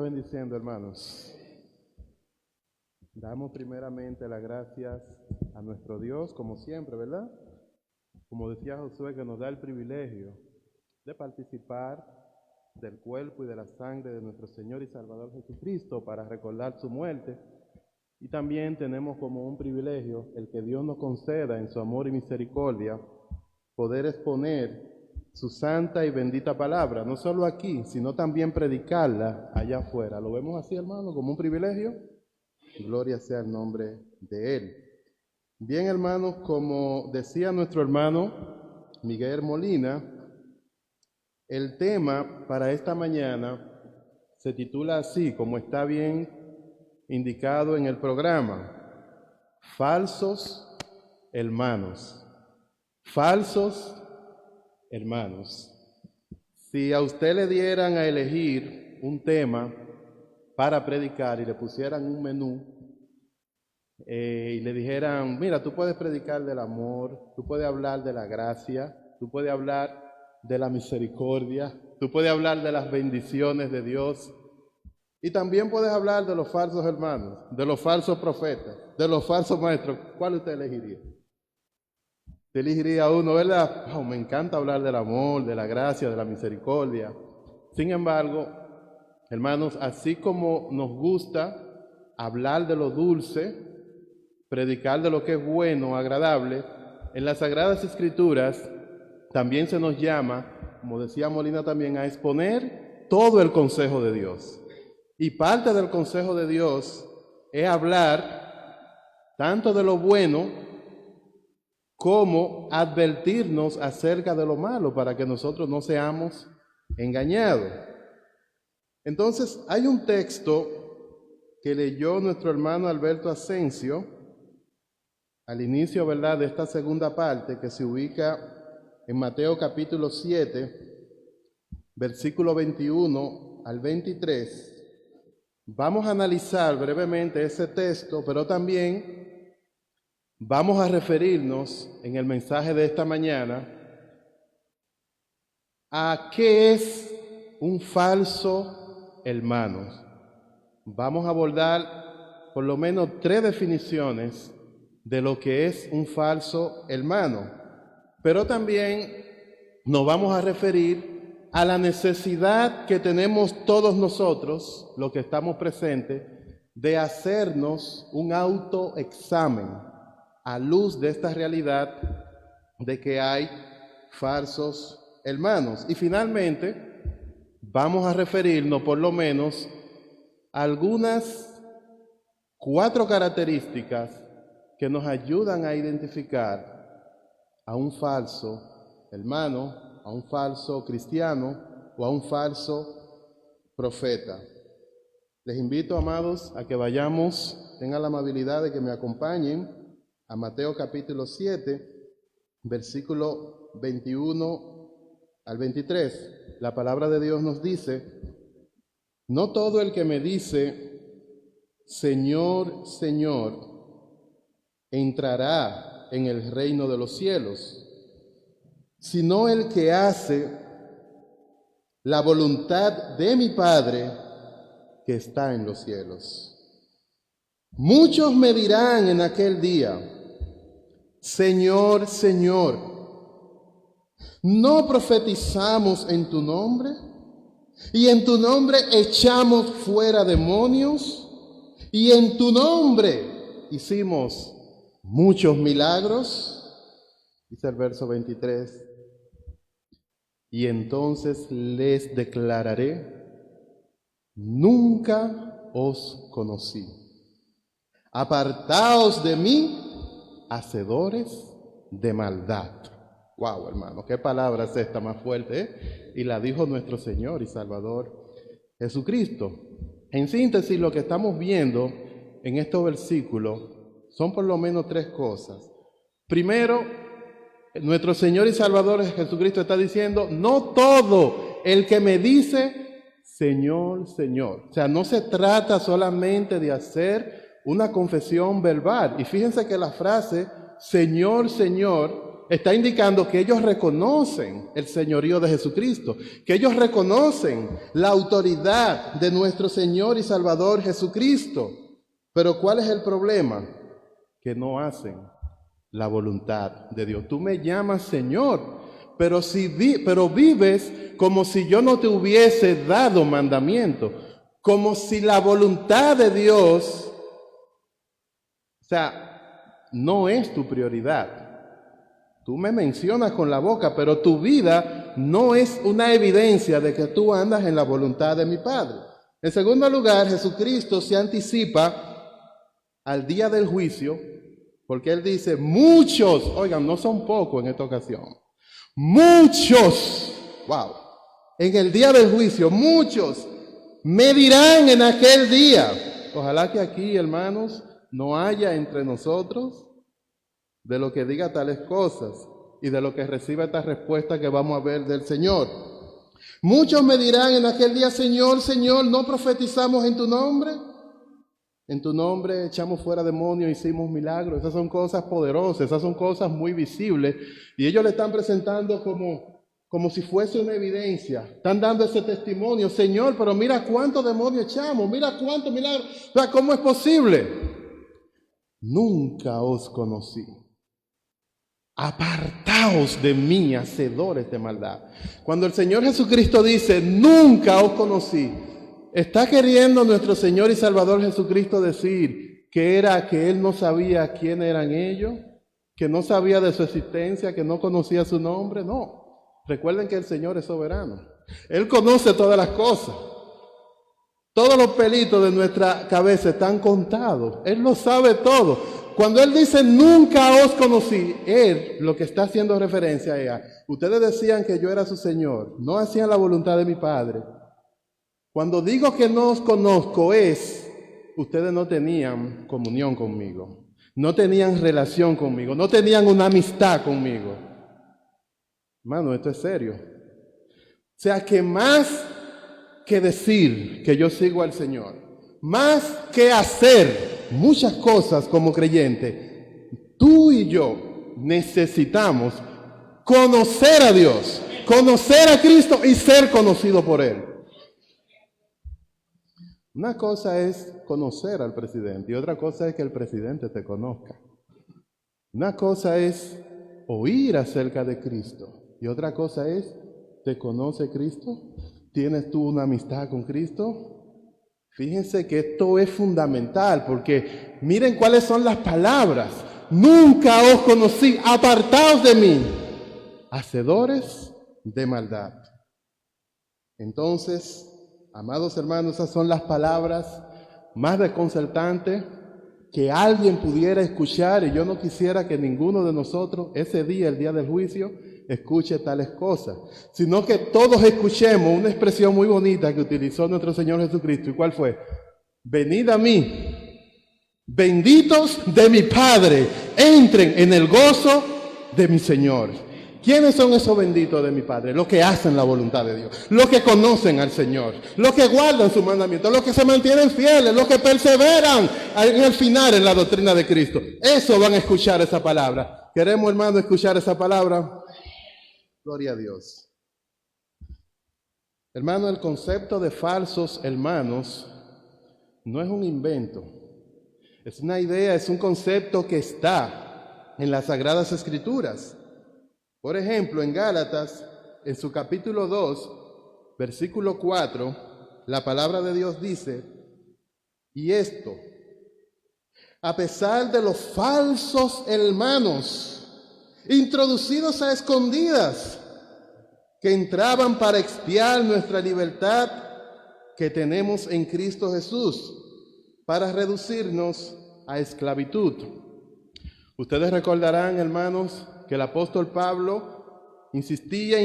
Bendiciendo, hermanos. Damos primeramente las gracias a nuestro Dios, como siempre, ¿verdad? Como decía Josué, que nos da el privilegio de participar del cuerpo y de la sangre de nuestro Señor y Salvador Jesucristo para recordar su muerte. Y también tenemos como un privilegio el que Dios nos conceda en su amor y misericordia poder exponer su santa y bendita palabra, no solo aquí, sino también predicarla allá afuera. ¿Lo vemos así, hermano, como un privilegio? Gloria sea el nombre de Él. Bien, hermanos, como decía nuestro hermano Miguel Molina, el tema para esta mañana se titula así, como está bien indicado en el programa: Falsos hermanos. Falsos hermanos. Si a usted le dieran a elegir un tema para predicar y le pusieran un menú y le dijeran, mira, tú puedes predicar del amor, tú puedes hablar de la gracia, tú puedes hablar de la misericordia, tú puedes hablar de las bendiciones de Dios, y también puedes hablar de los falsos hermanos, de los falsos profetas, de los falsos maestros, ¿cuál usted elegiría? Te elegiría uno, ¿verdad? Oh, me encanta hablar del amor, de la gracia, de la misericordia. Sin embargo, hermanos, así como nos gusta hablar de lo dulce, predicar de lo que es bueno, agradable, en las Sagradas Escrituras también se nos llama, como decía Molina también, a exponer todo el consejo de Dios. Y parte del consejo de Dios es hablar tanto de lo bueno como advertirnos acerca de lo malo para que nosotros no seamos engañados. Entonces, hay un texto que leyó nuestro hermano Alberto Asensio al inicio, ¿verdad?, de esta segunda parte, que se ubica en Mateo capítulo 7, versículo 21 al 23. Vamos a analizar brevemente ese texto, pero también vamos a referirnos en el mensaje de esta mañana a qué es un falso hermano. Vamos a abordar por lo menos 3 definiciones de lo que es un falso hermano, pero también nos vamos a referir a la necesidad que tenemos todos nosotros, los que estamos presentes, de hacernos un autoexamen a luz de esta realidad de que hay falsos hermanos. Y finalmente vamos a referirnos por lo menos a algunas 4 características que nos ayudan a identificar a un falso hermano, a un falso cristiano o a un falso profeta. Les invito, amados, a que vayamos, tengan la amabilidad de que me acompañen a Mateo capítulo 7, versículo 21 al 23. La palabra de Dios nos dice: no todo el que me dice, Señor, Señor, entrará en el reino de los cielos, sino el que hace la voluntad de mi Padre que está en los cielos. Muchos me dirán en aquel día: Señor, Señor, ¿no profetizamos en tu nombre? ¿Y en tu nombre echamos fuera demonios? ¿Y en tu nombre hicimos muchos milagros? Dice el verso 23. Y entonces les declararé: nunca os conocí. Apartaos de mí, hacedores de maldad. Wow, hermano, qué palabra es esta más fuerte, ¿eh? Y la dijo nuestro Señor y Salvador Jesucristo. En síntesis, lo que estamos viendo en estos versículos son por lo menos 3 cosas. Primero, nuestro Señor y Salvador Jesucristo está diciendo: no todo el que me dice Señor, Señor. O sea, no se trata solamente de hacer una confesión verbal. Y fíjense que la frase Señor, Señor está indicando que ellos reconocen el señorío de Jesucristo, que ellos reconocen la autoridad de nuestro Señor y Salvador Jesucristo. Pero ¿cuál es el problema? Que no hacen la voluntad de Dios. Tú me llamas Señor, pero vives como si yo no te hubiese dado mandamiento, como si la voluntad de Dios, o sea, no es tu prioridad. Tú me mencionas con la boca, pero tu vida no es una evidencia de que tú andas en la voluntad de mi Padre. En segundo lugar, Jesucristo se anticipa al día del juicio, porque Él dice, muchos, oigan, no son pocos en esta ocasión, muchos, wow, en el día del juicio, muchos me dirán en aquel día. Ojalá que aquí, hermanos, no haya entre nosotros de lo que diga tales cosas y de lo que reciba esta respuesta que vamos a ver del Señor. Muchos me dirán en aquel día, Señor, Señor, ¿no profetizamos en tu nombre? En tu nombre echamos fuera demonios, hicimos milagros. Esas son cosas poderosas, esas son cosas muy visibles. Y ellos le están presentando como si fuese una evidencia. Están dando ese testimonio. Señor, pero mira cuántos demonios echamos, mira cuántos milagros. O sea, ¿cómo es posible? Nunca os conocí. Apartaos de mí, hacedores de maldad. Cuando el Señor Jesucristo dice, nunca os conocí, ¿está queriendo nuestro Señor y Salvador Jesucristo decir que Él no sabía quién eran ellos? ¿Que no sabía de su existencia? ¿Que no conocía su nombre? No. Recuerden que el Señor es soberano. Él conoce todas las cosas. Todos los pelitos de nuestra cabeza están contados. Él lo sabe todo. Cuando Él dice, nunca os conocí, Él lo que está haciendo referencia es, ustedes decían que yo era su Señor, no hacían la voluntad de mi Padre. Cuando digo que no os conozco ustedes no tenían comunión conmigo, no tenían relación conmigo, no tenían una amistad conmigo. Hermano, esto es serio. O sea que más que decir que yo sigo al Señor, más que hacer muchas cosas como creyente, tú y yo necesitamos conocer a Dios, conocer a Cristo y ser conocido por Él. Una cosa es conocer al presidente y otra cosa es que el presidente te conozca. Una cosa es oír acerca de Cristo y otra cosa es, ¿te conoce Cristo? ¿Tienes tú una amistad con Cristo? Fíjense que esto es fundamental porque miren cuáles son las palabras. Nunca os conocí, apartaos de mí, hacedores de maldad. Entonces, amados hermanos, esas son las palabras más desconcertantes que alguien pudiera escuchar, y yo no quisiera que ninguno de nosotros ese día, el día del juicio, escuche tales cosas, sino que todos escuchemos una expresión muy bonita que utilizó nuestro Señor Jesucristo. ¿Y cuál fue? Venid a mí, benditos de mi Padre, entren en el gozo de mi Señor. ¿Quiénes son esos benditos de mi Padre? Los que hacen la voluntad de Dios, los que conocen al Señor, los que guardan sus mandamientos, los que se mantienen fieles, los que perseveran en el final en la doctrina de Cristo. Eso van a escuchar esa palabra. ¿Queremos, hermano, escuchar esa palabra? Gloria a Dios. Hermano, el concepto de falsos hermanos no es un invento. Es una idea, es un concepto que está en las Sagradas Escrituras. Por ejemplo, en Gálatas, en su capítulo 2, versículo 4, la palabra de Dios dice, y esto, a pesar de los falsos hermanos, introducidos a escondidas, que entraban para expiar nuestra libertad que tenemos en Cristo Jesús, para reducirnos a esclavitud. Ustedes recordarán, hermanos, que el apóstol Pablo insistía,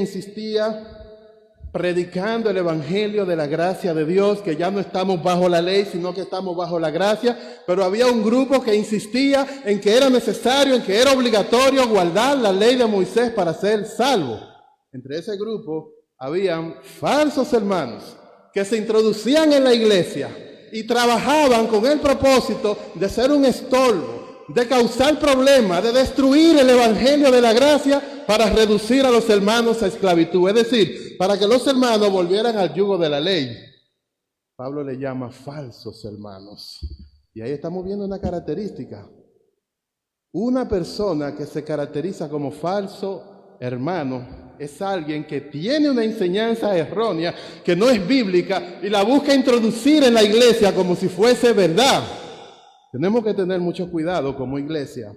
predicando el evangelio de la gracia de Dios, que ya no estamos bajo la ley, sino que estamos bajo la gracia, pero había un grupo que insistía en que era necesario, en que era obligatorio guardar la ley de Moisés para ser salvo. Entre ese grupo habían falsos hermanos que se introducían en la iglesia y trabajaban con el propósito de ser un estorbo, de causar problemas, de destruir el evangelio de la gracia para reducir a los hermanos a esclavitud. Es decir, para que los hermanos volvieran al yugo de la ley. Pablo le llama falsos hermanos. Y ahí estamos viendo una característica. Una persona que se caracteriza como falso hermano es alguien que tiene una enseñanza errónea, que no es bíblica, y la busca introducir en la iglesia como si fuese verdad. Tenemos que tener mucho cuidado como iglesia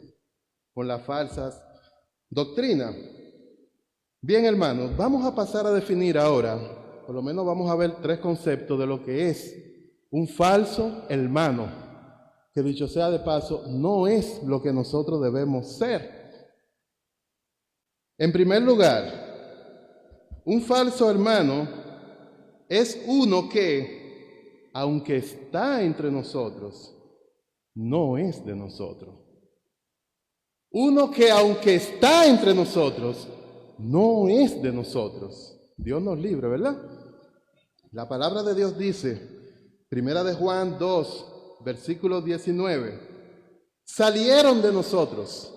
con las falsas doctrinas. Bien, hermanos, vamos a pasar a definir ahora, por lo menos vamos a ver 3 conceptos de lo que es un falso hermano. Que dicho sea de paso, no es lo que nosotros debemos ser. En primer lugar, un falso hermano es uno que, aunque está entre nosotros, no es de nosotros. Uno que, aunque está entre nosotros, no es de nosotros. Dios nos libre, ¿verdad? La palabra de Dios dice, Primera de Juan 2, versículo 19, salieron de nosotros,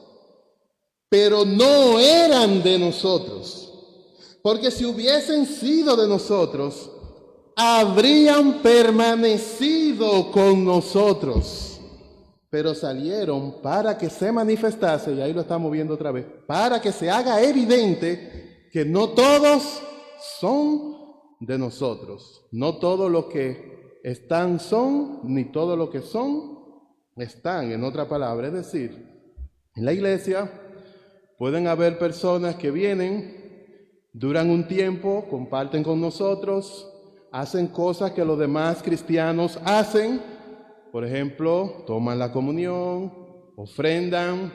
pero no eran de nosotros, porque si hubiesen sido de nosotros, habrían permanecido con nosotros, pero salieron para que se manifestase, y ahí lo estamos viendo otra vez, para que se haga evidente que no todos son de nosotros, no todo lo que están son, ni todo lo que son están, en otra palabra. Es decir, en la iglesia pueden haber personas que vienen, duran un tiempo, comparten con nosotros, hacen cosas que los demás cristianos hacen. Por ejemplo, toman la comunión, ofrendan,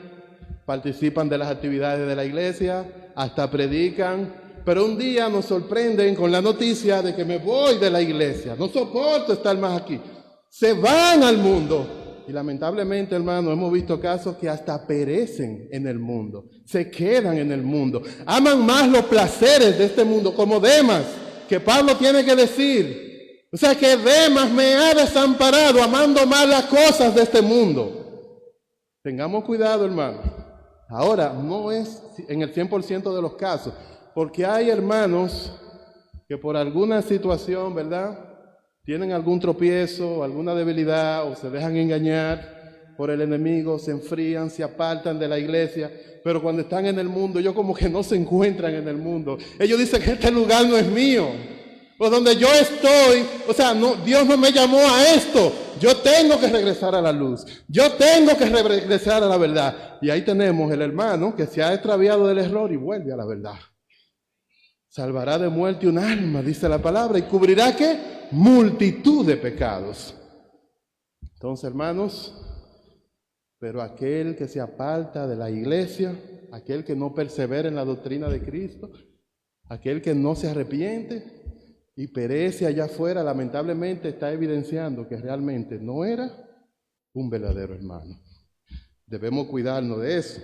participan de las actividades de la iglesia, hasta predican. Pero un día nos sorprenden con la noticia de que me voy de la iglesia, no soporto estar más aquí. Se van al mundo. Y lamentablemente, hermano, hemos visto casos que hasta perecen en el mundo, se quedan en el mundo, aman más los placeres de este mundo, como Demas, que Pablo tiene que decir. O sea que Demas me ha desamparado, amando más las cosas de este mundo. Tengamos cuidado, hermano. Ahora, no es en el 100% de los casos, porque hay hermanos que por alguna situación, ¿verdad?, tienen algún tropiezo, alguna debilidad, o se dejan engañar por el enemigo, se enfrían, se apartan de la iglesia, pero cuando están en el mundo, ellos como que no se encuentran en el mundo. Ellos dicen que este lugar no es mío, o donde yo estoy, o sea, no, Dios no me llamó a esto. Yo tengo que regresar a la luz, yo tengo que regresar a la verdad. Y ahí tenemos el hermano que se ha extraviado del error y vuelve a la verdad. Salvará de muerte un alma, dice la palabra, y cubrirá ¿qué? Multitud de pecados. Entonces, hermanos, pero aquel que se aparta de la iglesia, aquel que no persevera en la doctrina de Cristo, aquel que no se arrepiente y perece allá afuera, lamentablemente está evidenciando que realmente no era un verdadero hermano. Debemos cuidarnos de eso.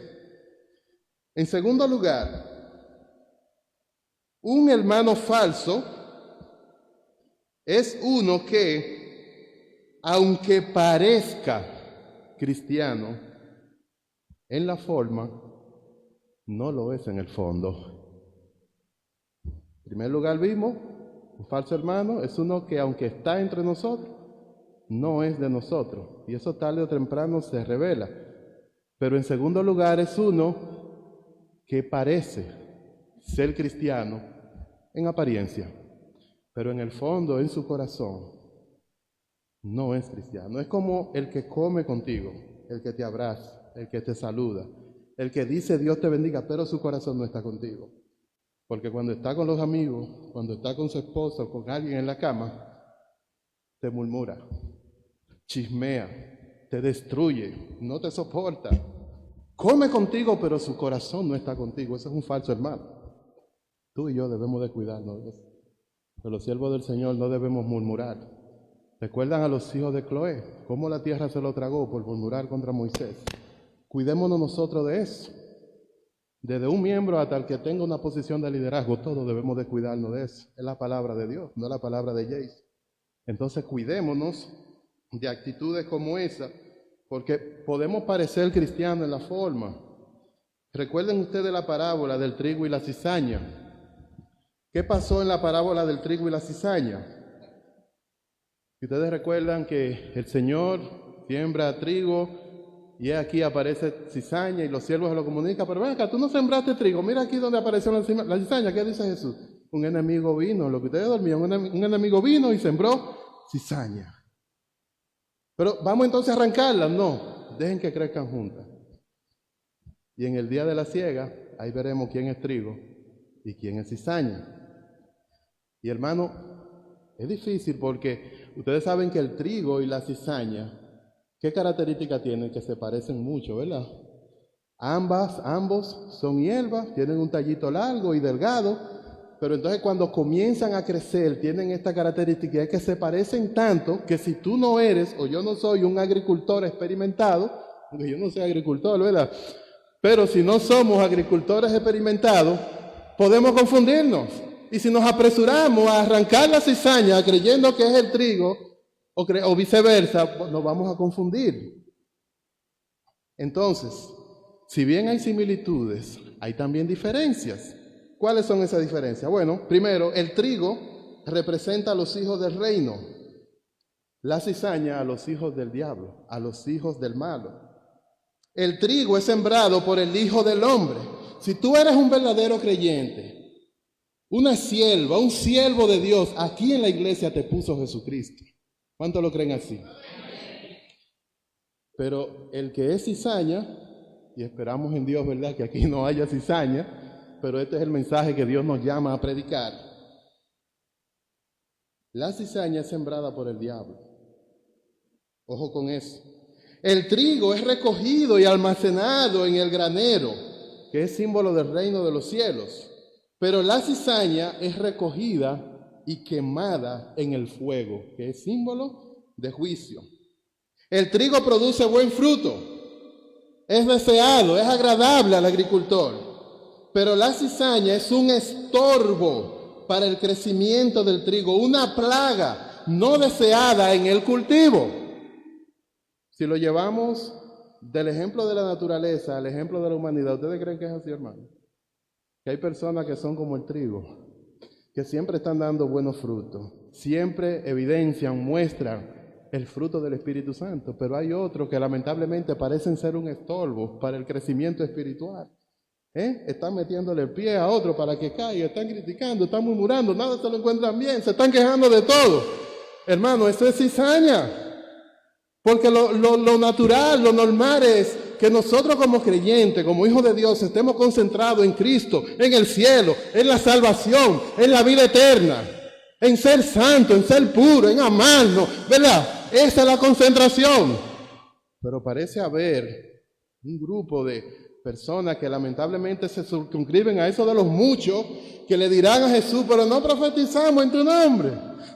En segundo lugar, un hermano falso es uno que, aunque parezca cristiano en la forma, no lo es en el fondo. En primer lugar vimos, un falso hermano es uno que aunque está entre nosotros, no es de nosotros. Y eso tarde o temprano se revela. Pero en segundo lugar es uno que parece ser cristiano en apariencia, pero en el fondo, en su corazón, no es cristiano. Es como el que come contigo, el que te abraza, el que te saluda, el que dice Dios te bendiga, pero su corazón no está contigo. Porque cuando está con los amigos, cuando está con su esposa o con alguien en la cama, te murmura, chismea, te destruye, no te soporta. Come contigo, pero su corazón no está contigo. Ese es un falso hermano. Tú y yo debemos de cuidarnos de eso. Pero los siervos del Señor no debemos murmurar. ¿Recuerdan a los hijos de Cloé? ¿Cómo la tierra se lo tragó por murmurar contra Moisés? Cuidémonos nosotros de eso. Desde un miembro hasta el que tenga una posición de liderazgo, todos debemos de cuidarnos de eso. Es la palabra de Dios, no la palabra de Jace. Entonces cuidémonos de actitudes como esa, porque podemos parecer cristianos en la forma. Recuerden ustedes la parábola del trigo y la cizaña. ¿Qué pasó en la parábola del trigo y la cizaña? Ustedes recuerdan que el Señor siembra trigo y aquí aparece cizaña y los siervos se lo comunican, pero ven acá, tú no sembraste trigo, mira aquí donde apareció la cizaña. ¿Qué dice Jesús? Un enemigo vino, lo que ustedes dormían, un enemigo vino y sembró cizaña. Pero vamos entonces a arrancarlas. No, dejen que crezcan juntas. Y en el día de la siega, ahí veremos quién es trigo y quién es cizaña. Y hermano, es difícil porque ustedes saben que el trigo y la cizaña, ¿qué características tienen? Que se parecen mucho, ¿verdad? Ambos son hierbas, tienen un tallito largo y delgado, pero entonces cuando comienzan a crecer tienen esta característica, es que se parecen tanto que si tú no eres, o yo no soy un agricultor experimentado, porque yo no soy agricultor, ¿verdad? Pero si no somos agricultores experimentados, podemos confundirnos. Y si nos apresuramos a arrancar la cizaña creyendo que es el trigo, o viceversa, nos vamos a confundir. Entonces, si bien hay similitudes, hay también diferencias. ¿Cuáles son esas diferencias? Bueno, primero, el trigo representa a los hijos del reino, la cizaña a los hijos del diablo, a los hijos del malo. El trigo es sembrado por el Hijo del Hombre. Si tú eres un verdadero creyente, una sierva, un siervo de Dios, aquí en la iglesia te puso Jesucristo. ¿Cuántos lo creen así? Pero el que es cizaña, y esperamos en Dios, ¿verdad?, que aquí no haya cizaña, pero este es el mensaje que Dios nos llama a predicar. La cizaña es sembrada por el diablo. Ojo con eso. El trigo es recogido y almacenado en el granero, que es símbolo del reino de los cielos. Pero la cizaña es recogida y quemada en el fuego, que es símbolo de juicio. El trigo produce buen fruto, es deseado, es agradable al agricultor. Pero la cizaña es un estorbo para el crecimiento del trigo, una plaga no deseada en el cultivo. Si lo llevamos del ejemplo de la naturaleza al ejemplo de la humanidad, ¿ustedes creen que es así, hermano? Que hay personas que son como el trigo, que siempre están dando buenos frutos, siempre evidencian, muestran el fruto del Espíritu Santo, pero hay otros que lamentablemente parecen ser un estorbo para el crecimiento espiritual. Están metiéndole el pie a otro para que caiga, están criticando, están murmurando, nada se lo encuentran bien, se están quejando de todo. Hermano, eso es cizaña. Porque lo natural, lo normal es que nosotros como creyentes, como hijos de Dios, estemos concentrados en Cristo, en el cielo, en la salvación, en la vida eterna, en ser santo, en ser puro, en amarnos, ¿verdad? Esa es la concentración. Pero parece haber un grupo de personas que lamentablemente se circunscriben a eso de los muchos que le dirán a Jesús, pero no profetizamos en tu nombre,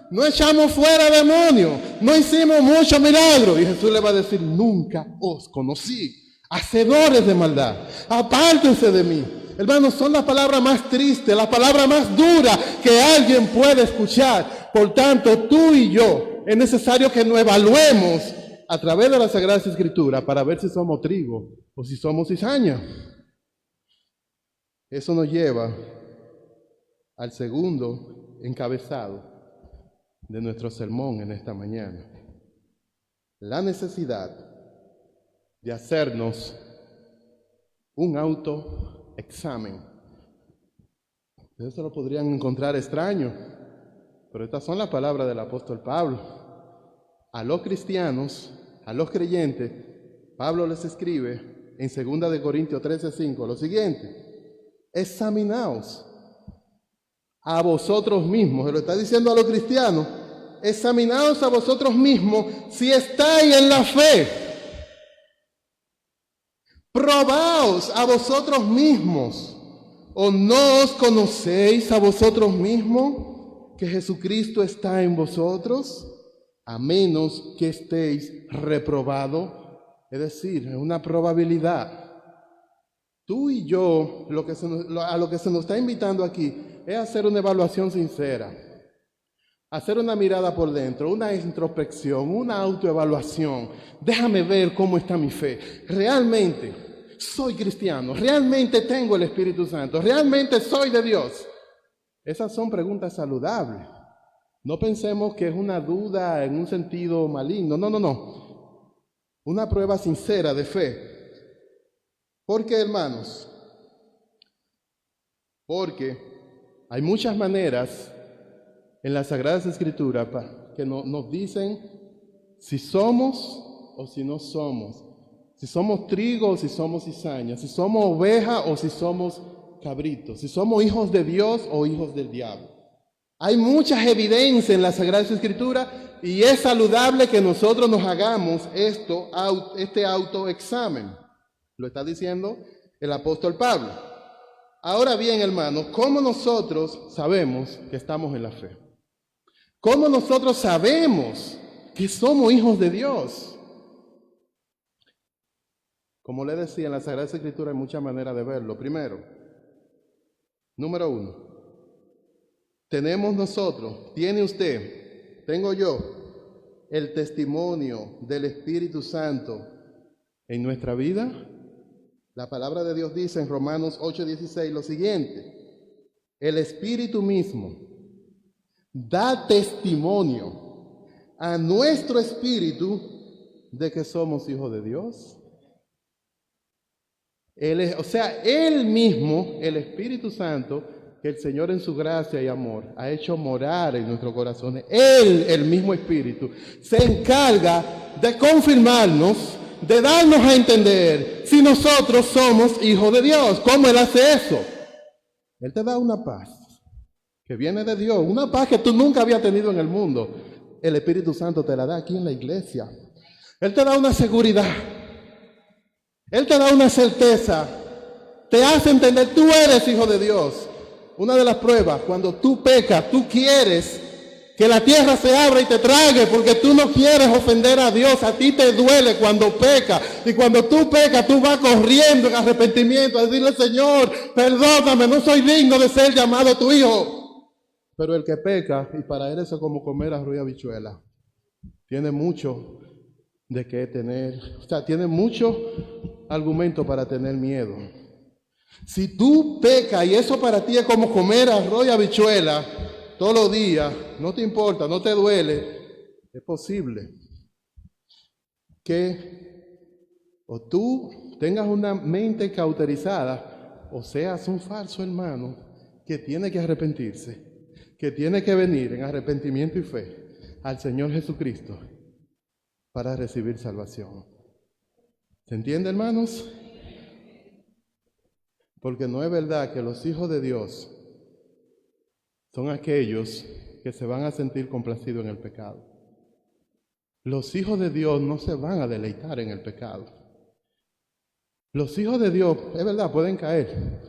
no echamos fuera demonios, no hicimos muchos milagros. Y Jesús le va a decir, nunca os conocí, hacedores de maldad, apártense de mí. Hermanos, son las palabras más tristes, las palabras más duras que alguien puede escuchar. Por tanto, tú y yo, es necesario que nos evaluemos a través de la Sagrada Escritura para ver si somos trigo o si somos cizaña. Eso nos lleva al segundo encabezado de nuestro sermón en esta mañana. La necesidad de hacernos un autoexamen. Ustedes se lo podrían encontrar extraño, pero estas son las palabras del apóstol Pablo. A los cristianos, a los creyentes, Pablo les escribe en 2 Corintios 13:5 lo siguiente: examinaos a vosotros mismos. Se lo está diciendo a los cristianos. Examinaos a vosotros mismos si estáis en la fe. Probaos a vosotros mismos. ¿O no os conocéis a vosotros mismos que Jesucristo está en vosotros? A menos que estéis reprobados. Es decir, es una probabilidad. Tú y yo, a lo que se nos está invitando aquí, es hacer una evaluación sincera. hacer una mirada por dentro, una introspección, una autoevaluación. Déjame ver cómo está mi fe. ¿Realmente soy cristiano? ¿Realmente tengo el Espíritu Santo? ¿Realmente soy de Dios? Esas son preguntas saludables. No pensemos que es una duda en un sentido maligno. No. Una prueba sincera de fe. ¿Por qué, hermanos? Porque hay muchas maneras en las Sagradas Escrituras que nos dicen si somos o si no somos, si somos trigo o si somos cizaña, si somos oveja o si somos cabritos, si somos hijos de Dios o hijos del diablo. Hay muchas evidencias en las Sagradas Escrituras y es saludable que nosotros nos hagamos este autoexamen. Lo está diciendo el apóstol Pablo. Ahora bien, hermanos, ¿cómo nosotros sabemos que estamos en la fe? ¿Cómo nosotros sabemos que somos hijos de Dios? Como le decía, en la Sagrada Escritura hay muchas maneras de verlo. Primero, número 1, tenemos nosotros, tiene usted, tengo yo, el testimonio del Espíritu Santo en nuestra vida. La palabra de Dios dice en Romanos 8:16 lo siguiente: el Espíritu mismo da testimonio a nuestro espíritu de que somos hijos de Dios. Él mismo, el Espíritu Santo, que el Señor en su gracia y amor ha hecho morar en nuestros corazones, Él, el mismo Espíritu, se encarga de confirmarnos, de darnos a entender si nosotros somos hijos de Dios. ¿Cómo Él hace eso? Él te da una paz que viene de Dios, una paz que tú nunca habías tenido en el mundo. El Espíritu Santo te la da aquí en la iglesia. Él te da una seguridad. Él te da una certeza. Te hace entender, tú eres hijo de Dios. Una de las pruebas, cuando tú pecas, tú quieres que la tierra se abra y te trague porque tú no quieres ofender a Dios. A ti te duele cuando pecas. Y cuando tú pecas, tú vas corriendo en arrepentimiento a decirle: Señor, perdóname, no soy digno de ser llamado tu hijo. Pero el que peca, y para él eso es como comer arroz y habichuela, tiene mucho de qué tener, tiene mucho argumento para tener miedo. Si tú pecas y eso para ti es como comer arroz y habichuela todos los días, no te importa, no te duele, es posible que o tú tengas una mente cauterizada o seas un falso hermano que tiene que arrepentirse, que tiene que venir en arrepentimiento y fe al Señor Jesucristo para recibir salvación. ¿Se entiende, hermanos? Porque no es verdad que los hijos de Dios son aquellos que se van a sentir complacidos en el pecado. Los hijos de Dios no se van a deleitar en el pecado. Los hijos de Dios, es verdad, pueden caer.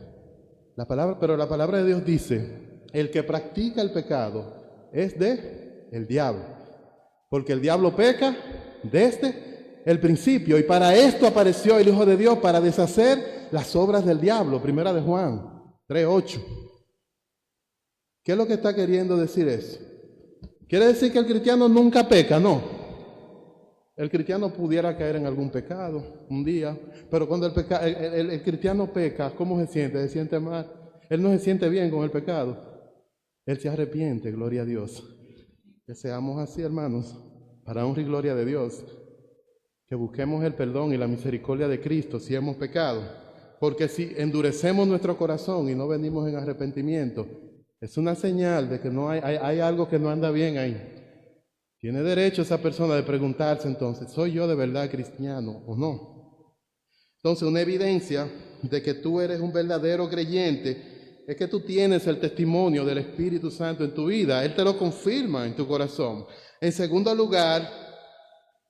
Pero la palabra de Dios dice: el que practica el pecado es de el diablo. Porque el diablo peca desde el principio. Y para esto apareció el Hijo de Dios, para deshacer las obras del diablo. Primera de Juan 3:8. ¿Qué es lo que está queriendo decir eso? ¿Quiere decir que el cristiano nunca peca? No. El cristiano pudiera caer en algún pecado un día, pero cuando el cristiano peca, ¿cómo se siente? Se siente mal. Él no se siente bien con el pecado. Él se arrepiente, gloria a Dios. Que seamos así, hermanos, para honra y gloria de Dios. Que busquemos el perdón y la misericordia de Cristo si hemos pecado. Porque si endurecemos nuestro corazón y no venimos en arrepentimiento, es una señal de que no hay algo que no anda bien ahí. Tiene derecho esa persona de preguntarse entonces: ¿soy yo de verdad cristiano o no? Entonces, una evidencia de que tú eres un verdadero creyente es que tú tienes el testimonio del Espíritu Santo en tu vida. Él te lo confirma en tu corazón. En segundo lugar,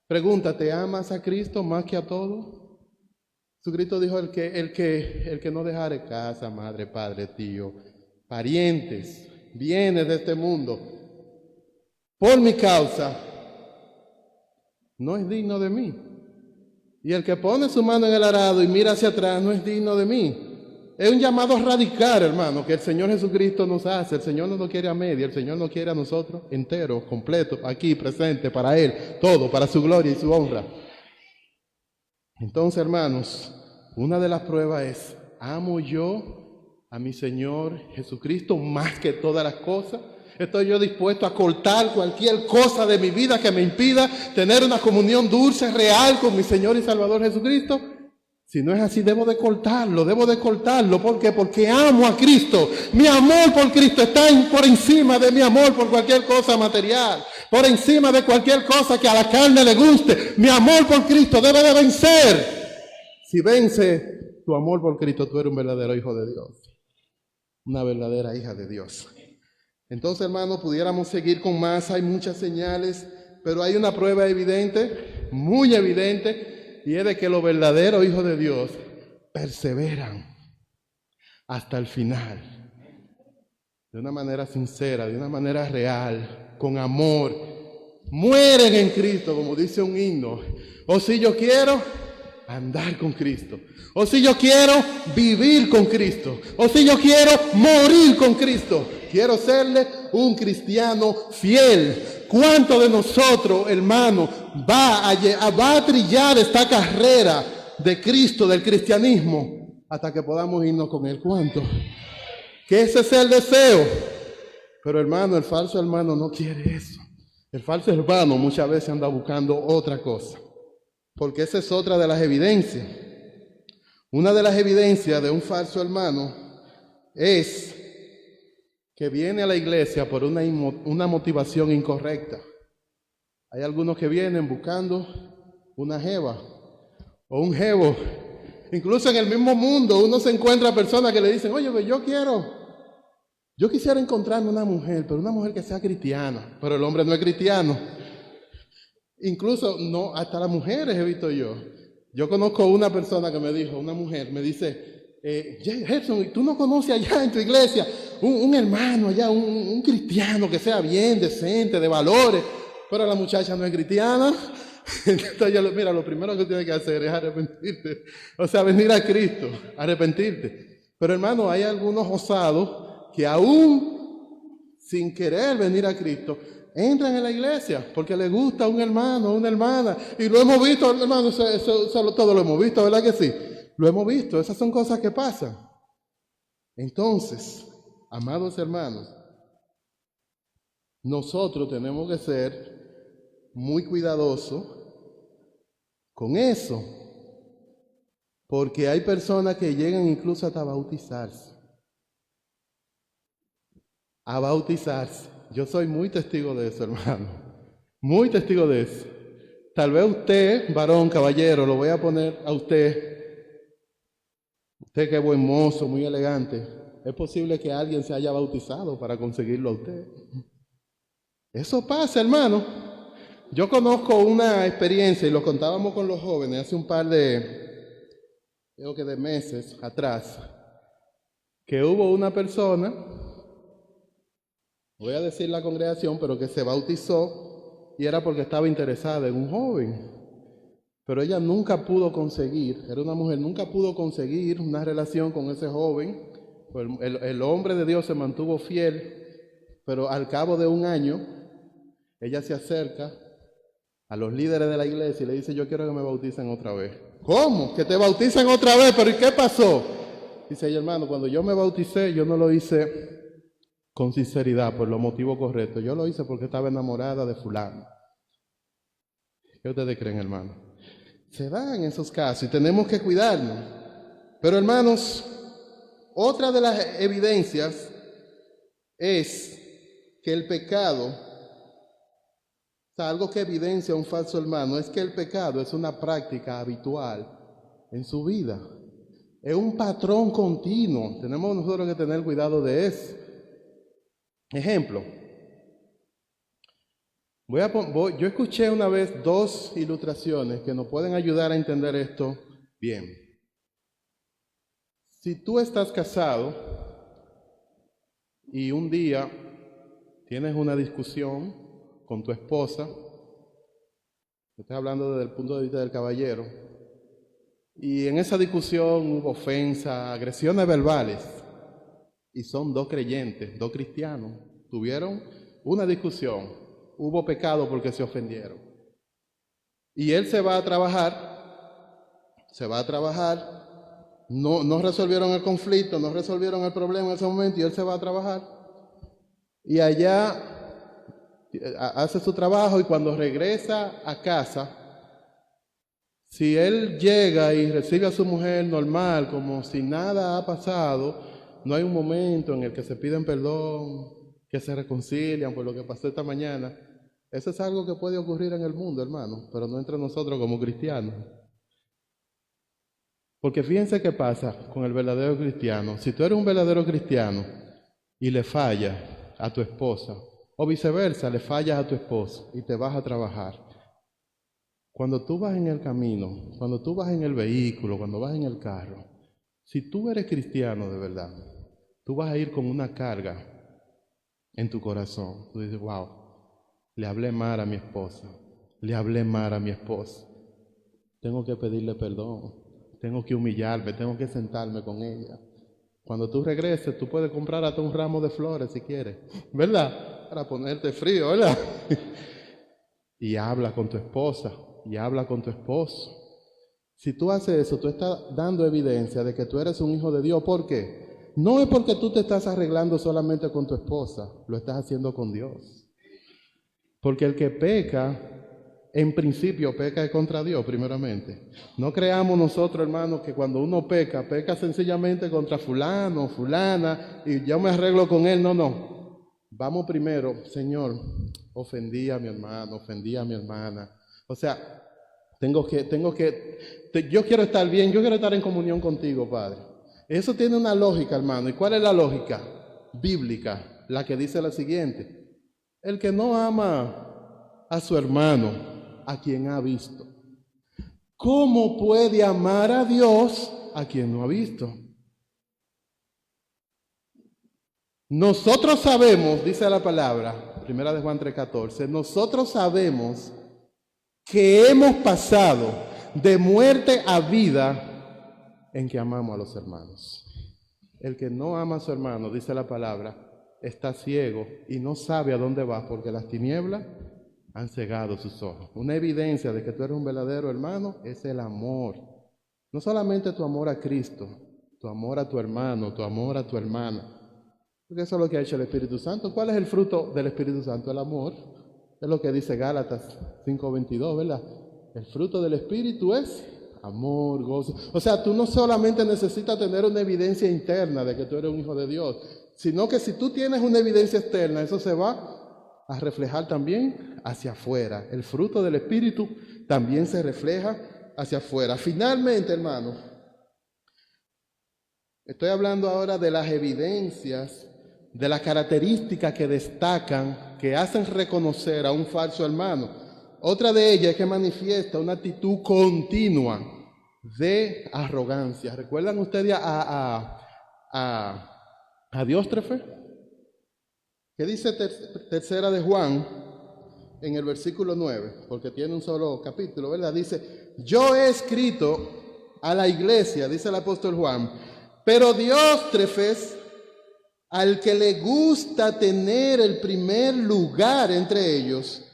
pregúntate: ¿amas a Cristo más que a todo? Jesucristo dijo: el que no dejare casa, madre, padre, tío, parientes, bienes de este mundo, por mi causa, no es digno de mí. Y el que pone su mano en el arado y mira hacia atrás no es digno de mí. Es un llamado radical, hermano, que el Señor Jesucristo nos hace. El Señor no nos quiere a media, el Señor nos quiere a nosotros enteros, completos, aquí, presente, para Él, todo, para su gloria y su honra. Entonces, hermanos, una de las pruebas es, ¿amo yo a mi Señor Jesucristo más que todas las cosas? ¿Estoy yo dispuesto a cortar cualquier cosa de mi vida que me impida tener una comunión dulce, real con mi Señor y Salvador Jesucristo? Si no es así, debo de cortarlo. ¿Por qué? Porque amo a Cristo. Mi amor por Cristo está por encima de mi amor por cualquier cosa material, por encima de cualquier cosa que a la carne le guste. Mi amor por Cristo debe de vencer. Si vence tu amor por Cristo, tú eres un verdadero hijo de Dios, una verdadera hija de Dios. Entonces, hermanos, pudiéramos seguir con más. Hay muchas señales, pero hay una prueba evidente, muy evidente, y es de que los verdaderos hijos de Dios perseveran hasta el final, de una manera sincera, de una manera real, con amor. Mueren en Cristo, como dice un himno. O si yo quiero andar con Cristo, o si yo quiero vivir con Cristo, o si yo quiero morir con Cristo. Quiero serle un cristiano fiel. ¿Cuánto de nosotros, hermano, va a trillar esta carrera de Cristo, del cristianismo, hasta que podamos irnos con Él? ¿Cuánto? Que ese es el deseo. Pero, hermano, el falso hermano no quiere eso. El falso hermano muchas veces anda buscando otra cosa, porque esa es otra de las evidencias. Una de las evidencias de un falso hermano es que viene a la iglesia por una motivación incorrecta. Hay algunos que vienen buscando una jeva o un jevo. Incluso en el mismo mundo uno se encuentra personas que le dicen, oye, yo quisiera encontrarme una mujer, pero una mujer que sea cristiana. Pero el hombre no es cristiano. Incluso, no, hasta las mujeres he visto yo. Yo conozco una persona que me dijo, una mujer, me dice, Gerson, ¿tú no conoces allá en tu iglesia un hermano allá, un cristiano que sea bien, decente, de valores? Pero la muchacha no es cristiana. Entonces yo, mira, lo primero que tienes que hacer es arrepentirte. O sea, venir a Cristo, arrepentirte. Pero hermano, hay algunos osados que aún sin querer venir a Cristo, entran en la iglesia porque les gusta un hermano, una hermana. Y lo hemos visto, hermano, eso todo lo hemos visto, ¿verdad que sí? Lo hemos visto, esas son cosas que pasan. Entonces, amados hermanos, nosotros tenemos que ser muy cuidadosos con eso, porque hay personas que llegan incluso hasta bautizarse. A bautizarse. Yo soy muy testigo de eso, hermano. Muy testigo de eso. Tal vez usted, varón, caballero, lo voy a poner a usted. Usted que es buen mozo, muy elegante. Es posible que alguien se haya bautizado para conseguirlo a usted. Eso pasa, hermano. Yo conozco una experiencia, y lo contábamos con los jóvenes hace un par de meses atrás, que hubo una persona, voy a decir la congregación, pero que se bautizó y era porque estaba interesada en un joven. Pero ella nunca pudo conseguir, era una mujer, nunca pudo conseguir una relación con ese joven. El hombre de Dios se mantuvo fiel, pero al cabo de un año, ella se acerca a los líderes de la iglesia y le dice, yo quiero que me bauticen otra vez. ¿Cómo? ¿Que te bauticen otra vez? ¿Pero y qué pasó? Dice ella, hermano, cuando yo me bauticé, yo no lo hice con sinceridad, por los motivos correctos. Yo lo hice porque estaba enamorada de fulano. ¿Qué ustedes creen, hermano? Se dan esos casos y tenemos que cuidarnos. Pero, hermanos, otra de las evidencias es que el pecado, o sea, algo que evidencia a un falso hermano, es que el pecado es una práctica habitual en su vida. Es un patrón continuo. Tenemos nosotros que tener cuidado de eso. Ejemplo. Yo escuché una vez 2 ilustraciones que nos pueden ayudar a entender esto bien. Si tú estás casado y un día tienes una discusión con tu esposa, estoy hablando desde el punto de vista del caballero, Y en esa discusión hubo ofensa, agresiones verbales. Y son dos creyentes, dos cristianos. Tuvieron una discusión. Hubo pecado porque se ofendieron. Y él se va a trabajar. No resolvieron el conflicto, no resolvieron el problema en ese momento y él se va a trabajar. Y allá hace su trabajo y cuando regresa a casa, si él llega y recibe a su mujer normal, como si nada ha pasado, no hay un momento en el que se piden perdón, que se reconcilian por lo que pasó esta mañana. Eso es algo que puede ocurrir en el mundo, hermano, pero no entre nosotros como cristianos. Porque fíjense qué pasa con el verdadero cristiano. Si tú eres un verdadero cristiano y le fallas a tu esposa, o viceversa, le fallas a tu esposo y te vas a trabajar, cuando tú vas en el camino, cuando tú vas en el vehículo, cuando vas en el carro, si tú eres cristiano de verdad, tú vas a ir con una carga en tu corazón. Tú dices, wow, le hablé mal a mi esposa, le hablé mal a mi esposo. Tengo que pedirle perdón, tengo que humillarme, tengo que sentarme con ella. Cuando tú regreses, tú puedes comprar hasta un ramo de flores si quieres, ¿verdad? Para ponerte frío, ¿verdad? Y habla con tu esposa, y habla con tu esposo. Si tú haces eso, tú estás dando evidencia de que tú eres un hijo de Dios. ¿Por qué? No es porque tú te estás arreglando solamente con tu esposa, lo estás haciendo con Dios. Porque el que peca, en principio peca contra Dios primeramente. No creamos nosotros, hermanos, que cuando uno peca, peca sencillamente contra fulano, fulana, y yo me arreglo con él. No. Vamos primero, Señor, ofendí a mi hermano, ofendí a mi hermana. O sea, yo quiero estar bien, yo quiero estar en comunión contigo, Padre. Eso tiene una lógica, hermano. ¿Y cuál es la lógica? Bíblica, la que dice la siguiente: el que no ama a su hermano, a quien ha visto, ¿cómo puede amar a Dios a quien no ha visto? Nosotros sabemos, dice la palabra, 1 de Juan 3:14, nosotros sabemos que hemos pasado de muerte a vida en que amamos a los hermanos. El que no ama a su hermano, dice la palabra, está ciego y no sabe a dónde va porque las tinieblas han cegado sus ojos. Una evidencia de que tú eres un verdadero hermano es el amor. No solamente tu amor a Cristo, tu amor a tu hermano, tu amor a tu hermana. Porque eso es lo que ha hecho el Espíritu Santo. ¿Cuál es el fruto del Espíritu Santo? El amor. Es lo que dice Gálatas 5:22, ¿verdad? El fruto del Espíritu es amor, gozo. O sea, tú no solamente necesitas tener una evidencia interna de que tú eres un hijo de Dios, sino que si tú tienes una evidencia externa, eso se va a reflejar también hacia afuera. El fruto del Espíritu también se refleja hacia afuera. Finalmente, hermanos, estoy hablando ahora de las evidencias, de las características que destacan, que hacen reconocer a un falso hermano. Otra de ellas es que manifiesta una actitud continua de arrogancia. ¿Recuerdan ustedes a Dióstrefe? ¿Qué dice tercera de Juan en el versículo 9? Porque tiene un solo capítulo, ¿verdad? Dice, yo he escrito a la iglesia, dice el apóstol Juan, pero Dióstrefes, al que le gusta tener el primer lugar entre ellos,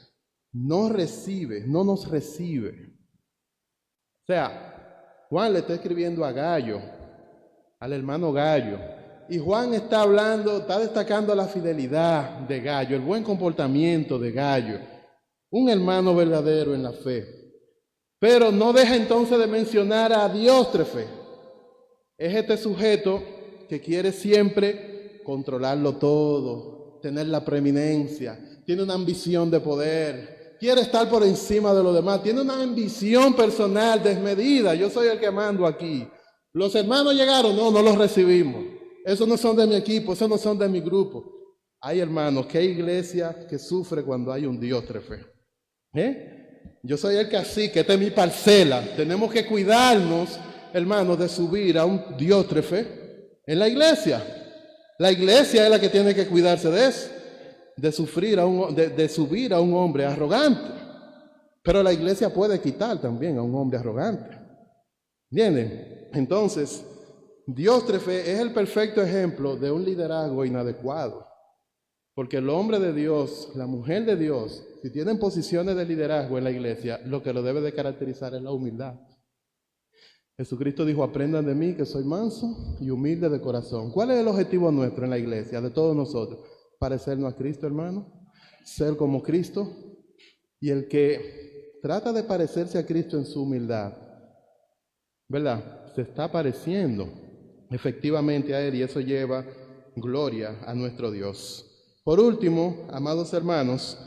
no nos recibe. O sea, Juan le está escribiendo a Gallo, al hermano Gallo, y Juan está destacando la fidelidad de Gallo, el buen comportamiento de Gallo, un hermano verdadero en la fe. Pero no deja entonces de mencionar a Dióstrefe. Es este sujeto que quiere siempre controlarlo todo, tener la preeminencia, tiene una ambición de poder, quiere estar por encima de los demás, tiene una ambición personal desmedida. Yo soy el que mando aquí. Los hermanos llegaron, no los recibimos. Esos no son de mi equipo, esos no son de mi grupo. Hay hermanos, ¿qué iglesia que sufre cuando hay un Dióstrefe? Yo soy el cacique, esta es mi parcela. Tenemos que cuidarnos, hermanos, de subir a un Dióstrefe en la iglesia. La iglesia es la que tiene que cuidarse de eso, de subir a un hombre arrogante. Pero la iglesia puede quitar también a un hombre arrogante. ¿Entienden? Entonces, Dióstrefe es el perfecto ejemplo de un liderazgo inadecuado. Porque el hombre de Dios, la mujer de Dios, si tienen posiciones de liderazgo en la iglesia, lo que lo debe de caracterizar es la humildad. Jesucristo dijo, aprendan de mí que soy manso y humilde de corazón. ¿Cuál es el objetivo nuestro en la iglesia, de todos nosotros? Parecernos a Cristo, hermano. Ser como Cristo. Y el que trata de parecerse a Cristo en su humildad, ¿verdad? Se está pareciendo efectivamente a Él y eso lleva gloria a nuestro Dios. Por último, amados hermanos,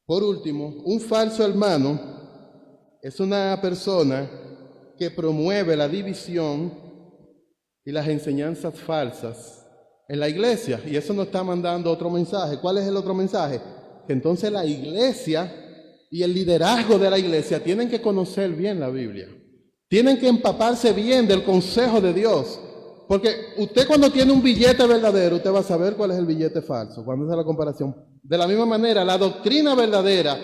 un falso hermano es una persona que promueve la división y las enseñanzas falsas en la iglesia. Y eso nos está mandando otro mensaje. ¿Cuál es el otro mensaje? Que entonces la iglesia y el liderazgo de la iglesia tienen que conocer bien la Biblia. Tienen que empaparse bien del consejo de Dios. Porque usted cuando tiene un billete verdadero, usted va a saber cuál es el billete falso. Cuando hace la comparación. De la misma manera, la doctrina verdadera,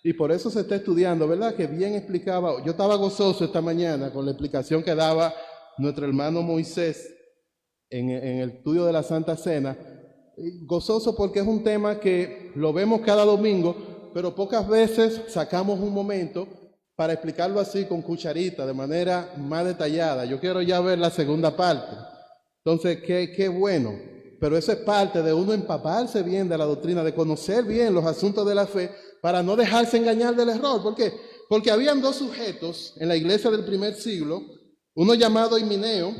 y por eso se está estudiando, ¿verdad? Que bien explicaba. Yo estaba gozoso esta mañana con la explicación que daba nuestro hermano Moisés en el estudio de la Santa Cena. Gozoso porque es un tema que lo vemos cada domingo, pero pocas veces sacamos un momento para explicarlo así con cucharita, de manera más detallada. Yo quiero ya ver la segunda parte. Entonces, qué bueno. Pero eso es parte de uno empaparse bien de la doctrina, de conocer bien los asuntos de la fe, para no dejarse engañar del error. ¿Por qué? Porque habían dos sujetos en la iglesia del primer siglo, uno llamado Himeneo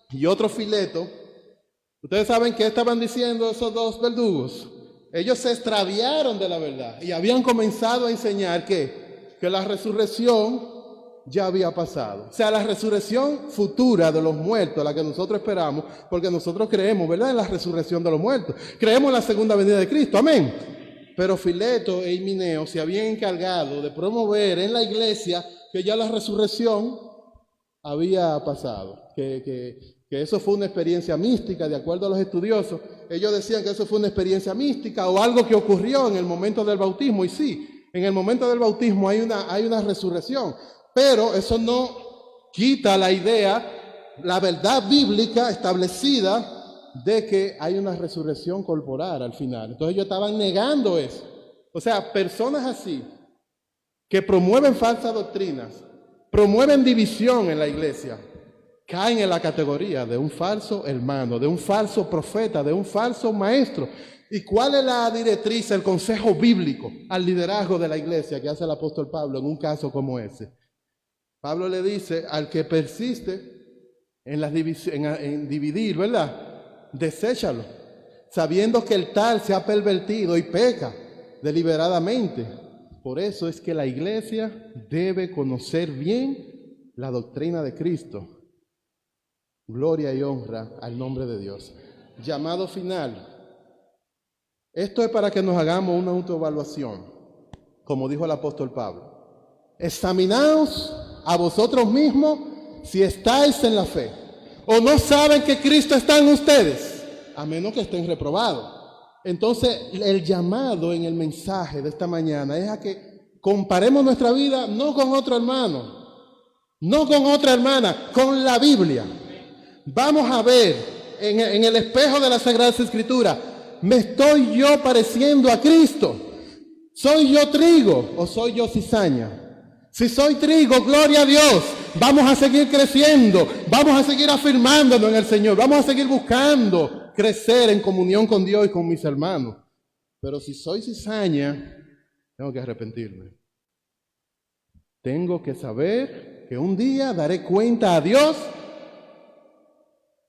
y otro Fileto. Ustedes saben qué estaban diciendo esos dos verdugos. Ellos se extraviaron de la verdad y habían comenzado a enseñar que la resurrección ya había pasado. O sea, la resurrección futura de los muertos, la que nosotros esperamos, porque nosotros creemos, ¿verdad?, en la resurrección de los muertos. Creemos en la segunda venida de Cristo, amén. Pero Fileto e Himeneo se habían encargado de promover en la iglesia que ya la resurrección había pasado, que eso fue una experiencia mística, de acuerdo a los estudiosos. Ellos decían que eso fue una experiencia mística o algo que ocurrió en el momento del bautismo, y sí, en el momento del bautismo hay una resurrección, pero eso no quita la idea, la verdad bíblica establecida de que hay una resurrección corporal al final. Entonces ellos estaban negando eso. O sea, personas así, que promueven falsas doctrinas, promueven división en la iglesia, caen en la categoría de un falso hermano, de un falso profeta, de un falso maestro. ¿Y cuál es la directriz, el consejo bíblico al liderazgo de la iglesia que hace el apóstol Pablo en un caso como ese? Pablo le dice al que persiste en dividir, ¿verdad? Deséchalo, sabiendo que el tal se ha pervertido y peca deliberadamente. Por eso es que la iglesia debe conocer bien la doctrina de Cristo. Gloria y honra al nombre de Dios. Llamado final. Esto es para que nos hagamos una autoevaluación, como dijo el apóstol Pablo. Examinaos a vosotros mismos si estáis en la fe, o no saben que Cristo está en ustedes, a menos que estén reprobados. Entonces, el llamado en el mensaje de esta mañana es a que comparemos nuestra vida no con otro hermano, no con otra hermana, con la Biblia. Vamos a ver en el espejo de la Sagrada Escritura, ¿me estoy yo pareciendo a Cristo? ¿Soy yo trigo o soy yo cizaña? Si soy trigo, gloria a Dios, vamos a seguir creciendo, vamos a seguir afirmándonos en el Señor, vamos a seguir buscando crecer en comunión con Dios y con mis hermanos. Pero si soy cizaña, tengo que arrepentirme. Tengo que saber que un día daré cuenta a Dios,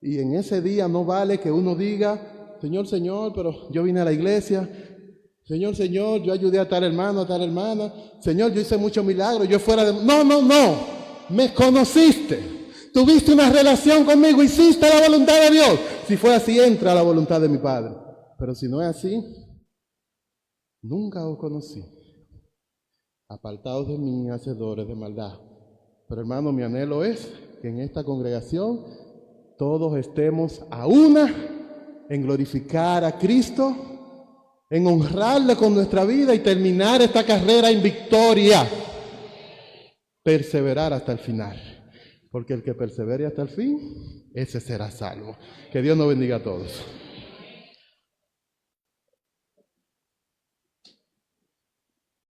y en ese día no vale que uno diga, Señor, Señor, pero yo vine a la iglesia. Señor, Señor, yo ayudé a tal hermano, a tal hermana. Señor, yo hice muchos milagros, yo fuera de... No. Me conociste. Tuviste una relación conmigo, hiciste la voluntad de Dios. Si fue así, entra a la voluntad de mi Padre. Pero si no es así, nunca os conocí. Apartados de mí, hacedores de maldad. Pero hermano, mi anhelo es que en esta congregación todos estemos a una en glorificar a Cristo, en honrarle con nuestra vida y terminar esta carrera en victoria. Perseverar hasta el final. porque el que persevere hasta el fin, ese será salvo. Que Dios nos bendiga a todos.